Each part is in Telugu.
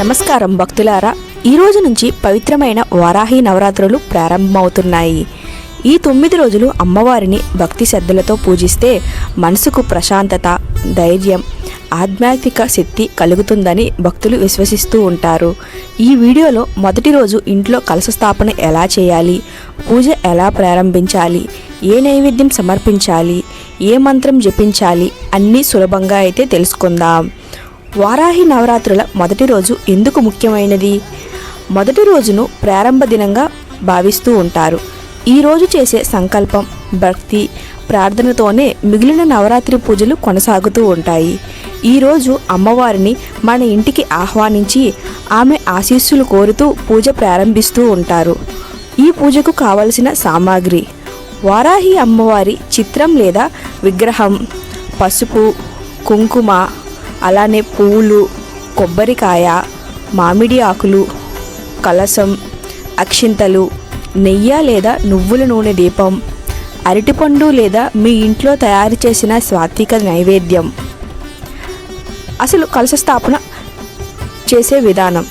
నమస్కారం భక్తులారా, ఈ రోజు నుంచి పవిత్రమైన వారాహి నవరాత్రులు ప్రారంభమవుతున్నాయి. ఈ 9 రోజులు అమ్మవారిని భక్తి శ్రద్ధలతో పూజిస్తే మనసుకు ప్రశాంతత, ధైర్యం, ఆధ్యాత్మిక శక్తి కలుగుతుందని భక్తులు విశ్వసిస్తూ ఉంటారు. ఈ వీడియోలో మొదటి రోజు ఇంట్లో కలశ స్థాపన ఎలా చేయాలి, పూజ ఎలా ప్రారంభించాలి, ఏ నైవేద్యం సమర్పించాలి, ఏ మంత్రం జపించాలి అన్నీ సులభంగా అయితే తెలుసుకుందాం. వారాహి నవరాత్రుల మొదటి రోజు ఎందుకు ముఖ్యమైనది? మొదటి రోజును ప్రారంభ దినంగా భావిస్తూ ఉంటారు. ఈ రోజు చేసే సంకల్పం, భక్తి, ప్రార్థనతోనే మిగిలిన నవరాత్రి పూజలు కొనసాగుతూ ఉంటాయి. ఈరోజు అమ్మవారిని మన ఇంటికి ఆహ్వానించి ఆమె ఆశీస్సులు కోరుతూ పూజ ప్రారంభిస్తూ ఉంటారు. ఈ పూజకు కావలసిన సామాగ్రి: వారాహి అమ్మవారి చిత్రం లేదా విగ్రహం, పసుపు, కుంకుమ, అలానే పువ్వులు, కొబ్బరికాయ, మామిడి ఆకులు, కలశం, అక్షింతలు, నెయ్యి లేదా నువ్వుల నూనె దీపం, అరటిపండు లేదా మీ ఇంట్లో తయారు చేసిన సాత్విక నైవేద్యం. అసలు కలశ స్థాపన చేసే విధానం: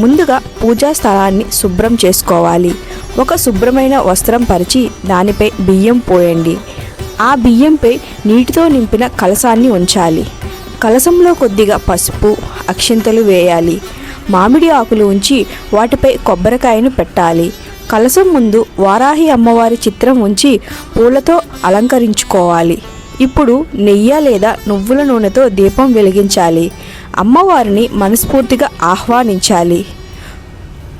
ముందుగా పూజా స్థలాన్ని శుభ్రం చేసుకోవాలి. ఒక శుభ్రమైన వస్త్రం పరిచి దానిపై బియ్యం పోయండి. ఆ బియ్యంపై నీటితో నింపిన కలశాన్ని ఉంచాలి. కలశంలో కొద్దిగా పసుపు, అక్షింతలు వేయాలి. మామిడి ఆకులు ఉంచి వాటిపై కొబ్బరికాయను పెట్టాలి. కలశం ముందు వారాహి అమ్మవారి చిత్రం ఉంచి పూలతో అలంకరించుకోవాలి. ఇప్పుడు నెయ్యి లేదా నువ్వుల నూనెతో దీపం వెలిగించాలి. అమ్మవారిని మనస్ఫూర్తిగా ఆహ్వానించాలి.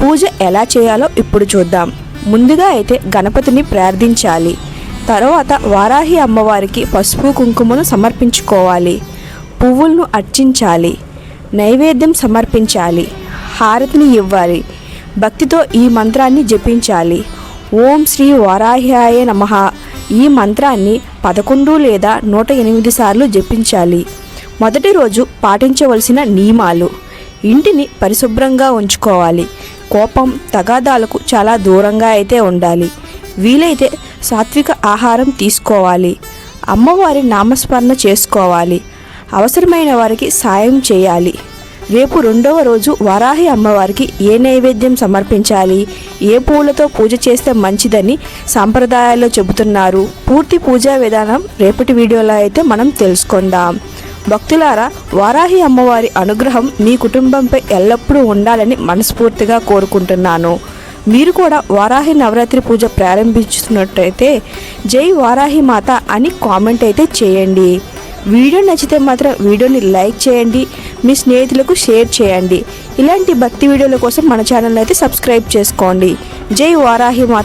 పూజ ఎలా చేయాలో ఇప్పుడు చూద్దాం. ముందుగా అయితే గణపతిని ప్రార్థించాలి. తర్వాత వారాహి అమ్మవారికి పసుపు, కుంకుమను సమర్పించుకోవాలి. పువ్వులను అర్చించాలి. నైవేద్యం సమర్పించాలి. హారతిని ఇవ్వాలి. భక్తితో ఈ మంత్రాన్ని జపించాలి. ఓం శ్రీ వారాహ్యాయ నమః. ఈ మంత్రాన్ని 11 లేదా 108 సార్లు జపించాలి. మొదటి రోజు పాటించవలసిన నియమాలు: ఇంటిని పరిశుభ్రంగా ఉంచుకోవాలి. కోపం, తగాదాలకు చాలా దూరంగా అయితే ఉండాలి. వీలైతే సాత్విక ఆహారం తీసుకోవాలి. అమ్మవారి నామస్మరణ చేసుకోవాలి. అవసరమైన వారికి సాయం చేయాలి. రేపు 2వ రోజు వారాహి అమ్మవారికి ఏ నైవేద్యం సమర్పించాలి, ఏ పూలతో పూజ చేస్తే మంచిదని సాంప్రదాయాల్లో చెబుతున్నారు. పూర్తి పూజా విధానం రేపటి వీడియోలో అయితే మనం తెలుసుకుందాం. భక్తులారా, వారాహి అమ్మవారి అనుగ్రహం మీ కుటుంబంపై ఎల్లప్పుడూ ఉండాలని మనస్ఫూర్తిగా కోరుకుంటున్నాను. మీరు కూడా వారాహి నవరాత్రి పూజ ప్రారంభించుతున్నట్టయితే జై వారాహి మాత అని కామెంట్ అయితే చేయండి. వీడియో నచ్చితే మాత్రం వీడియోని లైక్ చేయండి, మీ స్నేహితులకు షేర్ చేయండి. ఇలాంటి భక్తి వీడియోల కోసం మన ఛానల్ అయితే సబ్స్క్రైబ్ చేసుకోండి. జై వారాహి మాత.